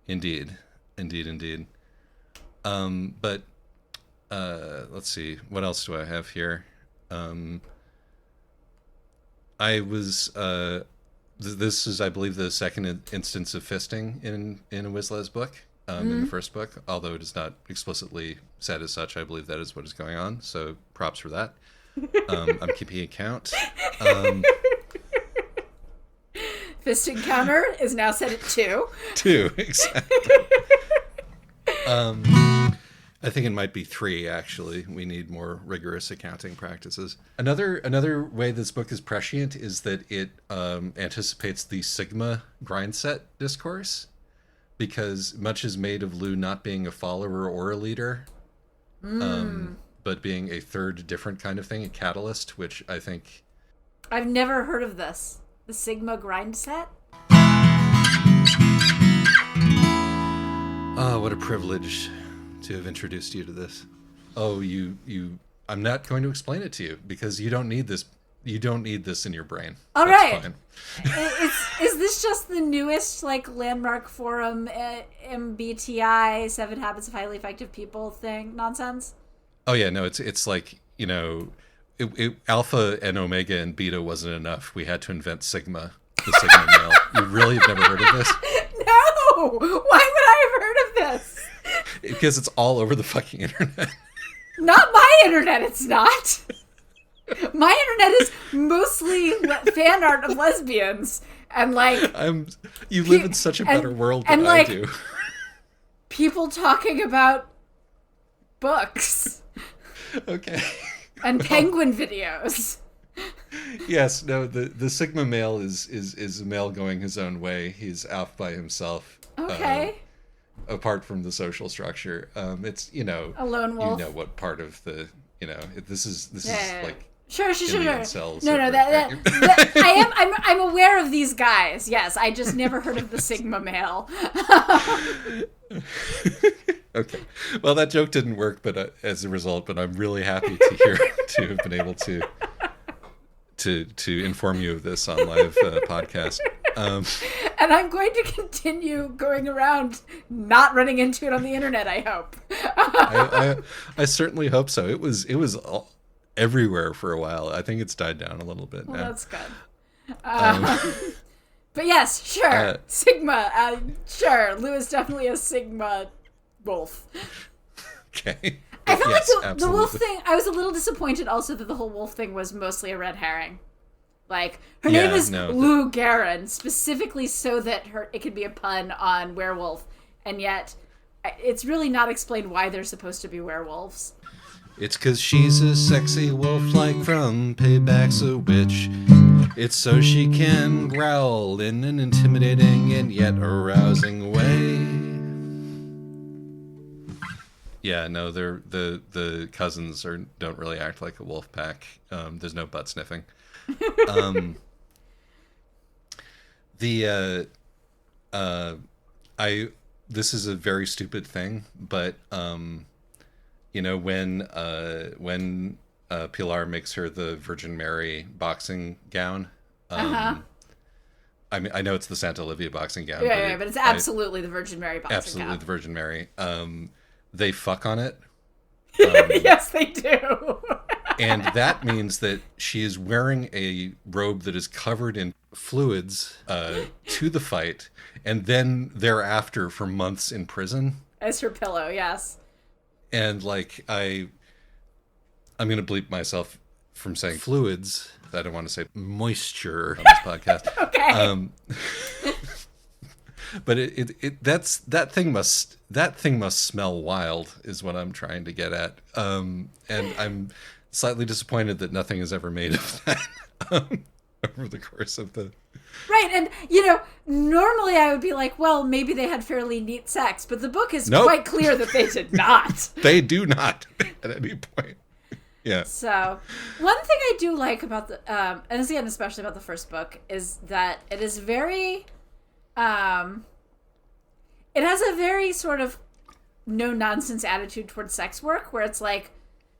Indeed. But let's see, what else do I have here? This is, I believe, the second instance of fisting in Wisle's book. In the first book, although it is not explicitly said as such, I believe that is what is going on. So props for that. I'm keeping account. Fist encounter is now set at 2. 2, exactly. I think it might be 3, actually. We need more rigorous accounting practices. Another way this book is prescient is that it anticipates the Sigma grind set discourse, because much is made of Lou not being a follower or a leader, but being a third different kind of thing, a catalyst, which I think... I've never heard of this. The Sigma grind set? Oh, what a privilege to have introduced you to this. Oh, I'm not going to explain it to you, because you don't need this. You don't need this in your brain. All That's right. Fine. Is this just the newest landmark forum MBTI 7 Habits of Highly Effective People thing nonsense? Oh yeah, no, it's like, alpha and omega and beta wasn't enough. We had to invent sigma, the sigma male. You really have never heard of this? No! Why would I have heard of this? Because it's all over the fucking internet. Not my internet, it's not. My internet is mostly fan art of lesbians, and you live in such a better world than I do. People talking about books. Okay. And penguin videos. Yes, no, the Sigma male is a male going his own way. He's off by himself. Okay. Apart from the social structure. It's, a lone wolf. You know what part of the This is Yeah. like Sure. incels No, over- that I'm aware of these guys. Yes, I just never heard of the Sigma male. Okay, well, that joke didn't work, but as a result, but I'm really happy to hear to have been able to inform you of this on live podcast. And I'm going to continue going around, not running into it on the internet, I hope. I certainly hope so. It was everywhere for a while. I think it's died down a little bit Well, now. that's good. But yes, sure. Sigma. Sure. Lou is definitely a Sigma wolf. Okay. I felt Yes, like the wolf thing, I was a little disappointed also that the whole wolf thing was mostly a red herring. Like, her name is Lou Garen, specifically so that it could be a pun on werewolf, and yet it's really not explained why they're supposed to be werewolves. It's 'cause she's a sexy wolf like from Payback's a Witch. It's so she can growl in an intimidating and yet arousing way. Yeah, no, the cousins don't really act like a wolf pack. There's no butt sniffing. This is a very stupid thing, but when Pilar makes her the Virgin Mary boxing gown, I mean, I know it's the Santa Olivia boxing gown, but it's absolutely the Virgin Mary boxing gown. Absolutely the Virgin Mary. They fuck on it. Yes, they do. And that means that she is wearing a robe that is covered in fluids to the fight, and then thereafter for months in prison. As her pillow, yes. And like I'm going to bleep myself from saying fluids. I don't want to say moisture on this podcast. Okay. But that thing must smell wild is what I'm trying to get at. And I'm slightly disappointed that nothing is ever made of that over the course of the... Right, and, normally I would be like, well, maybe they had fairly neat sex, but the book is quite clear that they did not. They do not at any point. Yeah. So, one thing I do like about the, and again, especially about the first book, is that it is very, it has a very sort of no-nonsense attitude towards sex work, where it's like,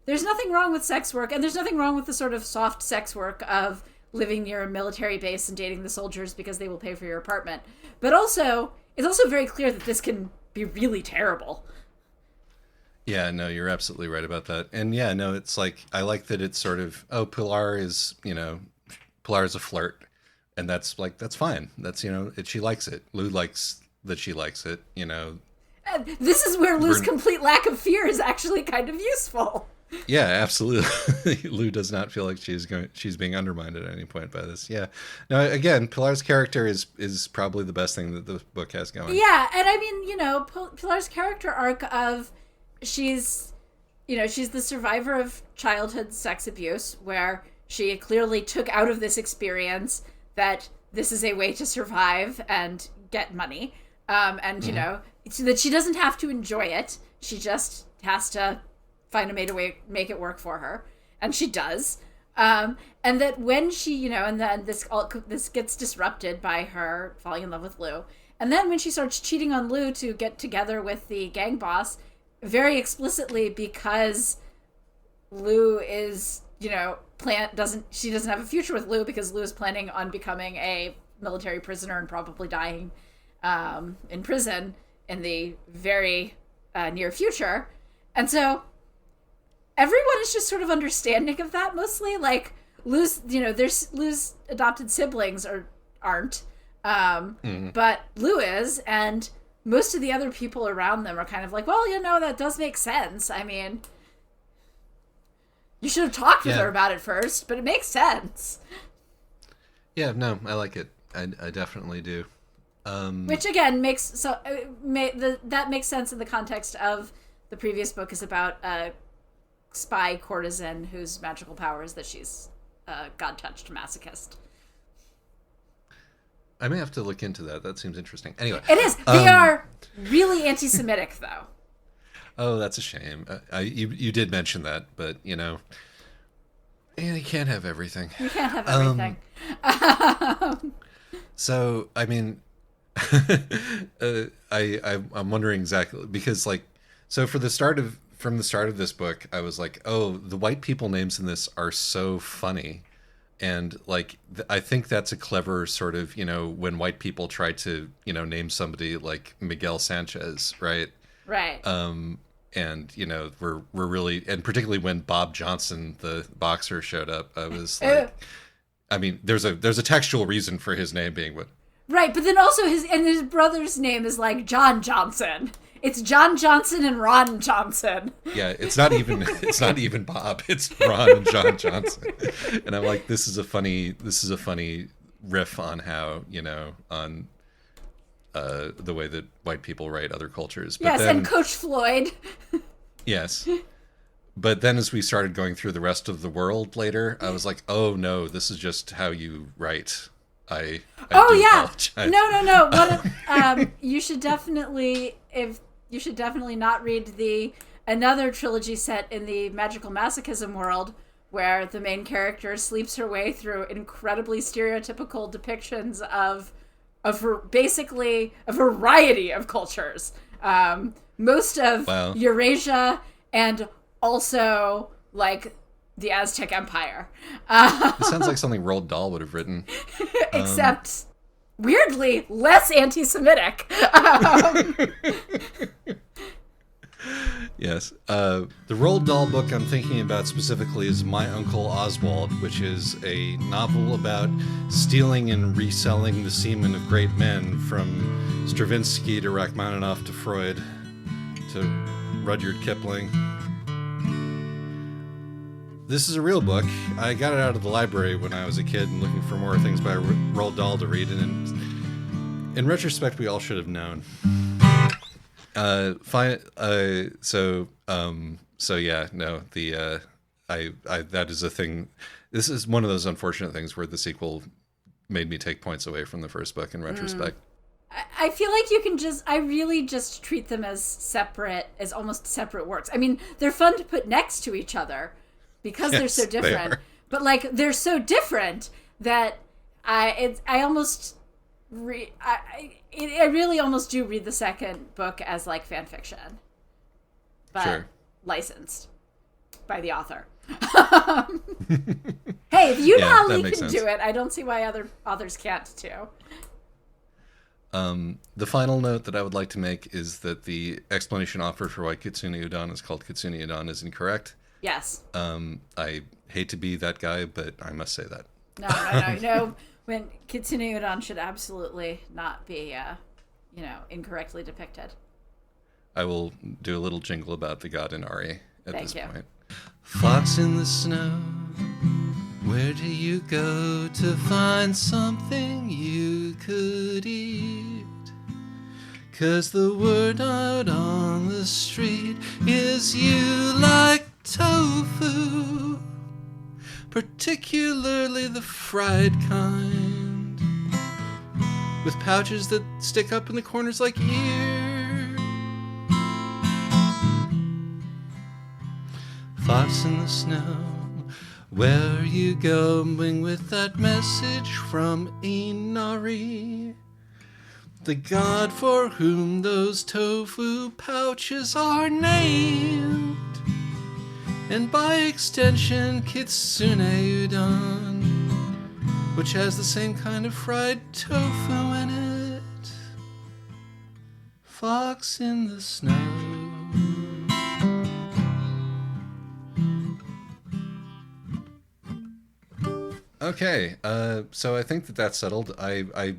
there's nothing wrong with sex work, and there's nothing wrong with the sort of soft sex work of living near a military base and dating the soldiers because they will pay for your apartment. But also, it's also very clear that this can be really terrible. Yeah, no, you're absolutely right about that. And yeah, no, it's like, I like that it's sort of, Pilar is a flirt. And that's fine. That's, she likes it. Lou likes that she likes it, And this is where Lou's complete lack of fear is actually kind of useful. Yeah, absolutely. Lou does not feel like she's being undermined at any point by this. Yeah. Now, again, Pilar's character is probably the best thing that the book has going. Yeah, and I mean, Pilar's character arc of she's the survivor of childhood sex abuse, where she clearly took out of this experience that this is a way to survive and get money. So that she doesn't have to enjoy it. She just has to find a way to make it work for her, and she does. And that when she, and then this gets disrupted by her falling in love with Lou, and then when she starts cheating on Lou to get together with the gang boss, very explicitly because Lou is, she doesn't have a future with Lou because Lou is planning on becoming a military prisoner and probably dying in prison in the very near future, and so. Everyone is just sort of understanding of that mostly. Like, Lou's adopted siblings aren't. But Lou is, and most of the other people around them are kind of like, well, that does make sense. I mean, you should have talked with her about it first, but it makes sense. Yeah, no, I like it. I definitely do. Which, again, that makes sense in the context of the previous book is about spy courtesan whose magical power is that she's a god-touched masochist. I may have to look into that. That seems interesting. Anyway. It is. They are really anti-Semitic, though. Oh, that's a shame. You did mention that, but you can't have everything. You can't have everything. So I mean, I'm wondering exactly because so from the start of this book, I was like, oh, the white people names in this are so funny. And I think that's a clever sort of, when white people try to, name somebody like Miguel Sanchez, right? Right. And we're really, and particularly when Bob Johnson, the boxer, showed up, I was like, I mean, there's a textual reason for his name being what. Right, but then also his brother's name is like John Johnson. It's John Johnson and Ron Johnson. Yeah, it's not even Bob. It's Ron and John Johnson. And I'm like, this is a funny riff on how, on the way that white people write other cultures. But yes, then, and Coach Floyd. Yes. But then as we started going through the rest of the world later, I was like, oh no, this is just how you write. I apologize. No. You should definitely not read another trilogy set in the magical masochism world where the main character sleeps her way through incredibly stereotypical depictions of basically a variety of cultures. Most of Eurasia and also like the Aztec Empire. It sounds like something Roald Dahl would have written. Except, weirdly, less anti-Semitic. Yes. The Roald Dahl book I'm thinking about specifically is My Uncle Oswald, which is a novel about stealing and reselling the semen of great men, from Stravinsky to Rachmaninoff to Freud to Rudyard Kipling. This is a real book. I got it out of the library when I was a kid and looking for more things by Roald Dahl to read, and in retrospect, we all should have known. That is a thing. This is one of those unfortunate things where the sequel made me take points away from the first book in retrospect. I feel like I really just treat them as almost separate works. I mean, they're fun to put next to each other because they're so different. But they're so different that I really almost do read the second book as like fan fiction, but licensed by the author. Hey, if Yudala Lee can do it, I don't see why other authors can't too. The final note that I would like to make is that the explanation offered for why Kitsune Udon is called Kitsune Udon is incorrect. Yes. I hate to be that guy, but I must say that. No. When Kitsune Udon should absolutely not be, incorrectly depicted. I will do a little jingle about the god Inari at Thank this you. point. Fox in the snow, where do you go to find something you could eat? 'Cause the word out on the street is you like tofu, particularly the fried kind, with pouches that stick up in the corners like ears. Fox in the snow, where are you going with that message from Inari, the god for whom those tofu pouches are named, and by extension Kitsune Udon, which has the same kind of fried tofu in it. Fox in the snow. Okay, so I think that's settled. I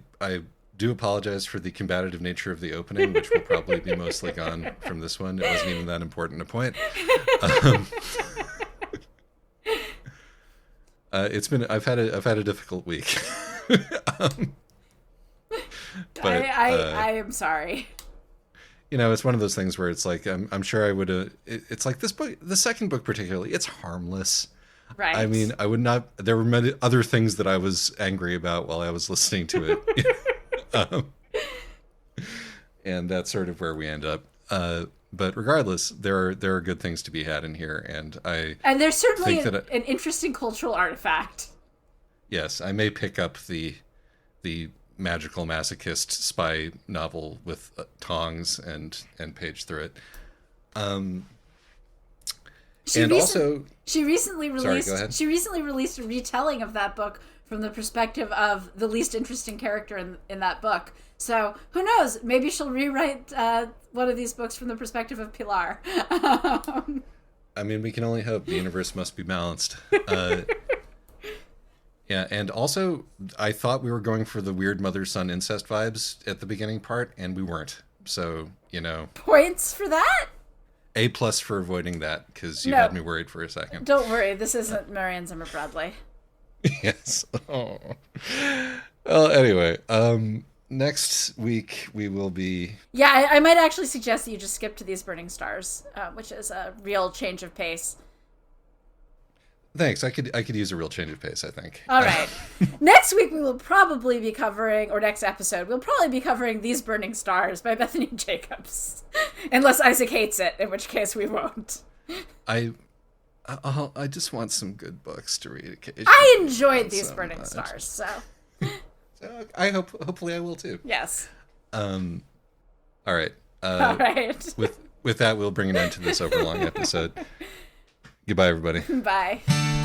do apologize for the combative nature of the opening, which will probably be mostly gone from this one. It wasn't even that important a point. I've had a difficult week. But I am sorry. It's one of those things where it's like I'm sure I would have. It's like this book, the second book particularly. It's harmless. Right. I mean, I would not. There were many other things that I was angry about while I was listening to it, and that's sort of where we end up. But regardless, there are good things to be had in here, and I And there's certainly think that an interesting cultural artifact. yes, I may pick up the magical masochist spy novel with tongs and page through it. She recently sorry, released go ahead. she recently released a retelling of that book from the perspective of the least interesting character in that book. So who knows? Maybe she'll rewrite one of these books from the perspective of Pilar. I mean, we can only hope. The universe must be balanced. Yeah, and also, I thought we were going for the weird mother-son incest vibes at the beginning part, and we weren't. So, Points for that? A+ for avoiding that, because you No. had me worried for a second. Don't worry, this isn't Marianne Zimmer Bradley. Yes. Oh. Well, anyway, next week we will be... Yeah, I might actually suggest that you just skip to These Burning Stars, which is a real change of pace. Thanks. I could use a real change of pace, I think. All right. Next week we will probably be covering, or next episode, we'll probably be covering These Burning Stars by Bethany Jacobs. Unless Isaac hates it, in which case we won't. I just want some good books to read occasionally. I enjoyed These so Burning much. Stars, so So hopefully I will too. yes. All right. All right. With that, we'll bring an end to this overlong episode. Goodbye, everybody. Bye.